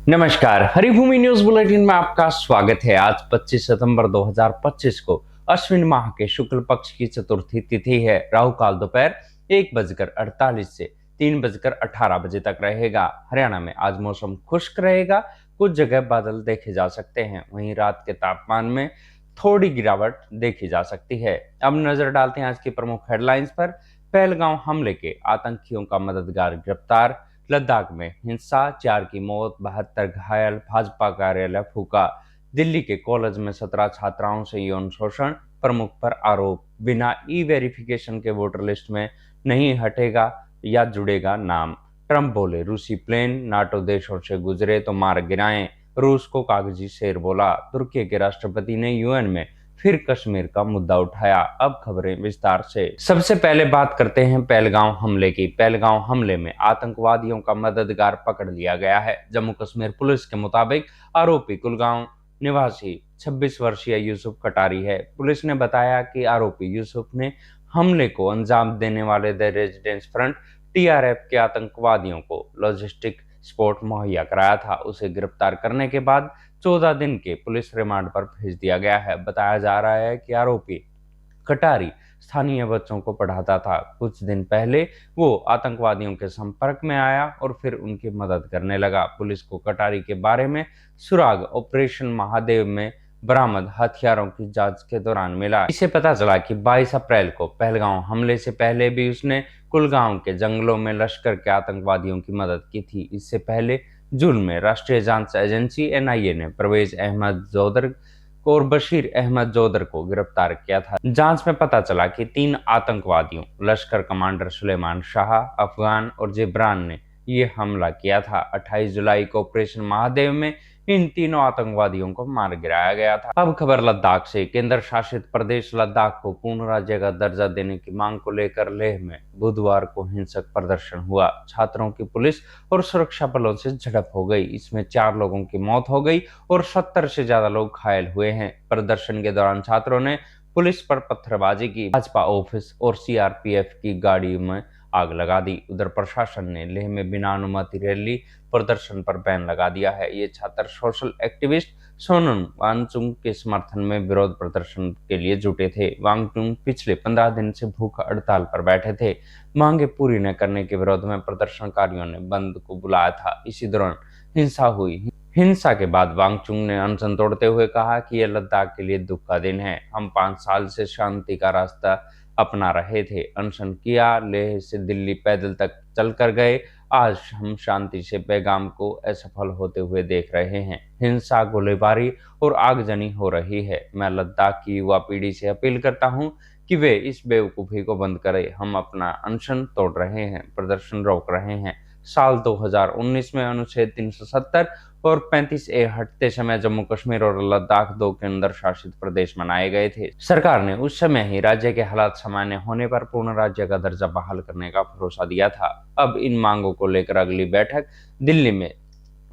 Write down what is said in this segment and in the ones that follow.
नमस्कार, Haribhoomi news bulletin में आपका स्वागत है। आज 25 सितंबर 2025 को अश्विन माह के शुक्ल पक्ष की चतुर्थी तिथि है। राहु काल दोपहर 1:48 से 3:18 बजे तक रहेगा। हरियाणा में आज मौसम खुश्क रहेगा, कुछ जगह बादल देखे जा सकते हैं। वहीं रात के तापमान में थोड़ी गिरावट देखी जा सकती है। अब नजर डालते हैं आज की प्रमुख हेडलाइंस पर। पहलगांव हमले के आतंकियों का मददगार गिरफ्तार, लद्दाख में हिंसा, 4 की मौत, 72 घायल, भाजपा कार्यालय फूका, दिल्ली के कॉलेज में 17 छात्राओं से यौन शोषण, प्रमुख पर आरोप, बिना ई वेरिफिकेशन के वोटर लिस्ट में नहीं हटेगा या जुड़ेगा नाम। ट्रंप बोले रूसी प्लेन नाटो देशों से गुजरे तो मार गिराएं, रूस को कागजी शेर बोला। तुर्की के राष्ट्रपति ने यूएन में फिर कश्मीर का मुद्दा उठाया। अब खबरें विस्तार से। सबसे पहले बात करते हैं पहलगांव हमले की। पहलगांव हमले में आतंकवादियों का मददगार पकड़ लिया गया है। जम्मू कश्मीर पुलिस के मुताबिक आरोपी कुलगांव निवासी 26 वर्षीय यूसुफ कटारी है। पुलिस ने बताया कि आरोपी यूसुफ ने हमले को अंजाम देने वाले द रेजिडेंस फ्रंट टीआरएफ के आतंकवादियों को लॉजिस्टिक सपोर्ट मुहैया कराया था। उसे गिरफ्तार करने के बाद 14 दिन के पुलिस रिमांड पर भेज दिया गया है। बताया जा रहा है कि आरोपी कटारी स्थानीय बच्चों को पढ़ाता था। कुछ दिन पहले वो आतंकवादियों के संपर्क में आया और फिर उनकी मदद करने लगा। पुलिस को कटारी के बारे में सुराग ऑपरेशन महादेव में बरामद हथियारों की जांच के दौरान मिला। इसे पता चला कि 22 अप्रैल को पहलगांव हमले से पहले भी उसने कुलगांव के जंगलों में लश्कर के आतंकवादियों की मदद की थी। इससे पहले जून में राष्ट्रीय जांच एजेंसी एनआईए ने परवेज अहमद जोदर और बशीर अहमद जोदर को गिरफ्तार किया था। जांच में पता चला कि 3 आतंकवादियों लश्कर कमांडर सुलेमान शाह, अफगान और जिब्रान ने ये हमला किया था। 28 जुलाई को ऑपरेशन महादेव में इन तीनों आतंकवादियों को मार गिराया गया था। अब खबर लद्दाख से। केंद्र शासित प्रदेश लद्दाख को पूर्ण राज्य का दर्जा देने की मांग को लेकर लेह में बुधवार को हिंसक प्रदर्शन हुआ। छात्रों की पुलिस और सुरक्षा बलों से झड़प हो गई। इसमें 4 लोगों की मौत हो गई और 70 से ज्यादा लोग घायल हुए हैं। प्रदर्शन के दौरान छात्रों ने पुलिस पर पत्थरबाजी की, भाजपा ऑफिस और सीआरपीएफ की गाड़ी में आग लगा दी। उधर प्रशासन ने लेह में बिना अनुमति रैली प्रदर्शन पर बैन लगा दिया है। ये छात्र सोशल एक्टिविस्ट सोनम वांगचुक के समर्थन में विरोध प्रदर्शन के लिए जुटे थे। वांगचुक पिछले 15 दिन से भूख हड़ताल पर बैठे थे। मांगे पूरी न करने के विरोध में प्रदर्शनकारियों ने बंद को बुलाया था। इसी दौरान हिंसा हुई। हिंसा के बाद वांगचुक ने अनशन तोड़ते हुए कहा कि यह लद्दाख के लिए दुख का दिन है। हम 5 साल से शांति का रास्ता अपना रहे थे, अनशन किया, लेह से दिल्ली पैदल तक चलकर गए। आज हम शांति से पैगाम को असफल होते हुए देख रहे हैं। हिंसा, गोलीबारी और आगजनी हो रही है। मैं लद्दाख की युवा पीढ़ी से अपील करता हूं कि वे इस बेवकूफ़ी को बंद करें। हम अपना अनशन तोड़ रहे हैं, प्रदर्शन रोक रहे हैं। साल 2019 में अनुच्छेद 370 और 35A हटते समय जम्मू कश्मीर और लद्दाख 2 केंद्र शासित प्रदेश बनाए गए थे। सरकार ने उस समय ही राज्य के हालात सामान्य होने पर पूर्ण राज्य का दर्जा बहाल करने का भरोसा दिया था। अब इन मांगों को लेकर अगली बैठक दिल्ली में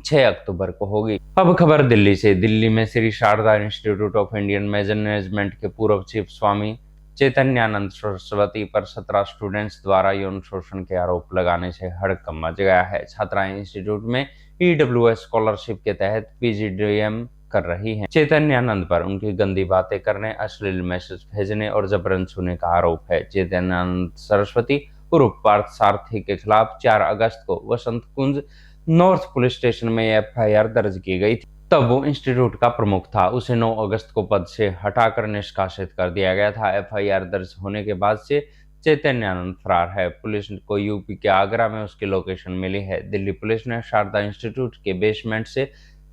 6 अक्टूबर को होगी। अब खबर दिल्ली से। दिल्ली में Shri Sharda institute of Indian management के पूर्व चीफ स्वामी चैतन्यानंद सरस्वती पर 17 स्टूडेंट्स द्वारा यौन शोषण के आरोप लगाने से हड़कंप मच गया है। छात्राएं इंस्टीट्यूट में ईडब्ल्यूएस स्कॉलरशिप के तहत पीजीडीएम कर रही हैं। चैतन्यानंद पर उनकी गंदी बातें करने, अश्लील मैसेज भेजने और जबरन छूने का आरोप है। चैतन्यानंद सरस्वती उर्फ पार्थ सारथी के खिलाफ 4 अगस्त को वसंत कुंज नॉर्थ पुलिस स्टेशन में एफआईआर दर्ज की गई थी। तब वो इंस्टीट्यूट का प्रमुख था। उसे 9 अगस्त को पद से हटाकर निष्कासित कर दिया गया था। एफआईआर दर्ज होने के बाद से चैतन्यानंद फरार है। पुलिस को यूपी के आगरा में उसकी लोकेशन मिली है। दिल्ली पुलिस ने शारदा इंस्टीट्यूट के बेसमेंट से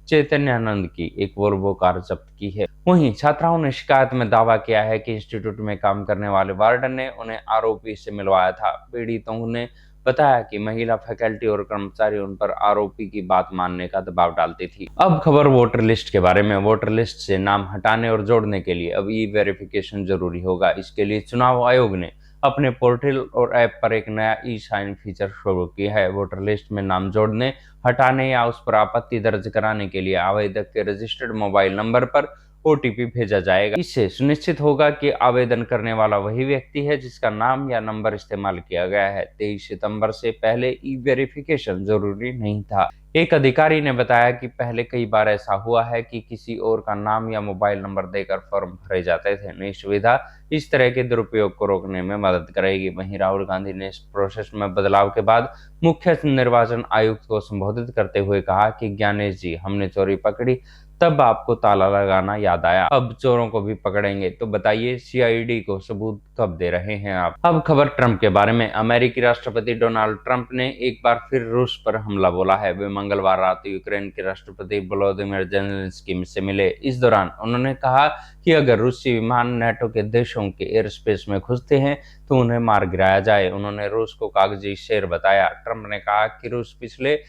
चैतन्यानंद की एक वोल्वो कार जब्त की है। वहीं छात्राओं ने शिकायत में दावा किया है कि इंस्टीट्यूट में काम करने वाले वार्डन ने उन्हें आरोपी से मिलवाया था। पीड़ितों ने बताया कि महिला फैकल्टी और कर्मचारी उन पर आरोपी की बात मानने का दबाव डालती थी। अब खबर वोटर लिस्ट के बारे में। वोटर लिस्ट से नाम हटाने और जोड़ने के लिए अब ई वेरिफिकेशन जरूरी होगा। इसके लिए चुनाव आयोग ने अपने पोर्टल और ऐप पर एक नया ई साइन फीचर शुरू किया है। वोटर लिस्ट में नाम जोड़ने, हटाने या उस पर आपत्ति दर्ज कराने के लिए आवेदक के रजिस्टर्ड मोबाइल नंबर पर ओटीपी भेजा जाएगा। इससे सुनिश्चित होगा कि आवेदन करने वाला वही व्यक्ति है जिसका नाम या नंबर इस्तेमाल किया गया है। 23 सितंबर से पहले ई वेरिफिकेशन जरूरी नहीं था। एक अधिकारी ने बताया कि पहले कई बार ऐसा हुआ है कि किसी और का नाम या मोबाइल नंबर देकर फॉर्म भरे जाते थे। नई सुविधा इस तरह के दुरुपयोग को रोकने में मदद करेगी। वहीं राहुल गांधी ने इस प्रोसेस में बदलाव के बाद मुख्य निर्वाचन आयुक्त को संबोधित करते हुए कहा कि ज्ञानेश जी, हमने चोरी पकड़ी तब आपको ताला लगाना याद आया, अब चोरों को भी पकड़ेंगे। तो बताइए, सीआईडी को सबूत कब दे रहे हैं आप? अब खबर ट्रंप के बारे में। अमेरिकी राष्ट्रपति डोनाल्ड ट्रंप ने एक बार फिर रूस पर हमला बोला है। वे मंगलवार रात यूक्रेन के राष्ट्रपति वोलोदिमीर जेलेंस्की से मिले। इस दौरान उन्होंने कहा कि अगर रूसी विमान नाटो के देशों के एयर स्पेस में घुसते हैं तो उन्हें मार गिराया जाए। उन्होंने रूस को कागजी शेर बताया। ट्रंप ने कहा कि रूस पिछले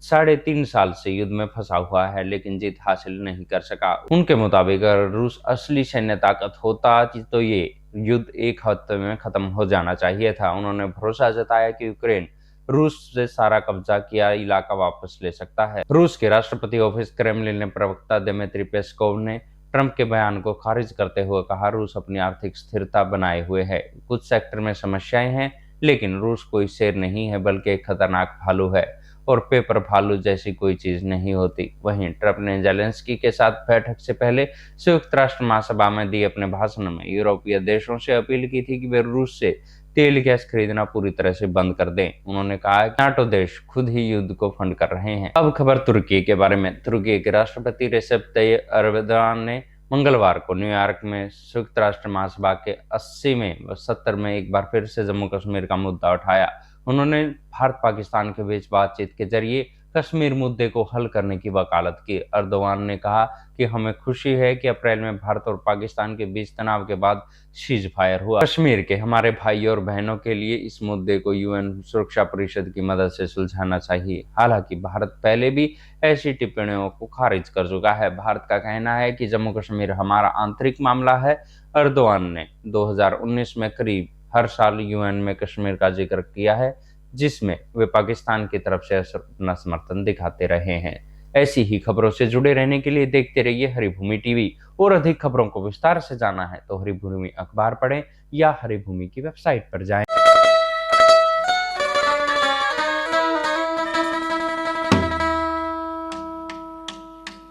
3.5 साल से युद्ध में फंसा हुआ है, लेकिन जीत हासिल नहीं कर सका। उनके मुताबिक अगर रूस असली सैन्य ताकत होता तो ये युद्ध एक हफ्ते में खत्म हो जाना चाहिए था। उन्होंने भरोसा जताया कि यूक्रेन रूस से सारा कब्जा किया इलाका वापस ले सकता है। रूस के राष्ट्रपति ऑफिस क्रेमलिन ने प्रवक्ता दिमित्री पेस्कोव ने ट्रंप के बयान को खारिज करते हुए कहा, रूस अपनी आर्थिक स्थिरता बनाए हुए है। कुछ सेक्टर में समस्याएं हैं, लेकिन रूस कोई शेर नहीं है, बल्कि एक खतरनाक भालू है और पेपर भालू जैसी कोई चीज नहीं होती। वहीं ट्रंप ने जेलेंस्की के साथ बैठक से पहले संयुक्त राष्ट्र महासभा में दिए अपने भाषण में यूरोपीय देशों से अपील की थी कि वे रूस से तेल गैस खरीदना पूरी तरह से बंद कर दें। उन्होंने कहा कि नाटो देश खुद ही युद्ध को फंड कर रहे हैं। अब खबर तुर्की के बारे में। तुर्की के राष्ट्रपति रेसेप तैयप एर्दोगान ने मंगलवार को न्यूयॉर्क में संयुक्त राष्ट्र महासभा के 80वें व 70 में एक बार फिर से जम्मू कश्मीर का मुद्दा उठाया। उन्होंने भारत पाकिस्तान के बीच बातचीत के जरिए कश्मीर मुद्दे को हल करने की वकालत की। एर्दोगान ने कहा कि हमें खुशी है कि अप्रैल में भारत और पाकिस्तान के बीच तनाव के बाद सीज फायर हुआ। कश्मीर के हमारे भाई और बहनों के लिए इस मुद्दे को यूएन सुरक्षा परिषद की मदद से सुलझाना चाहिए। हालांकि भारत पहले भी ऐसी टिप्पणियों को खारिज कर चुका है। भारत का कहना है कि जम्मू कश्मीर हमारा आंतरिक मामला है। एर्दोगान ने 2019 में करीब हर साल यूएन में कश्मीर का जिक्र किया है, जिसमें वे पाकिस्तान की तरफ से अपना समर्थन दिखाते रहे हैं। ऐसी ही खबरों से जुड़े रहने के लिए देखते रहिए हरिभूमि टीवी। और अधिक खबरों को विस्तार से जाना है तो हरिभूमि अखबार पढ़ें या हरिभूमि की वेबसाइट पर जाएं।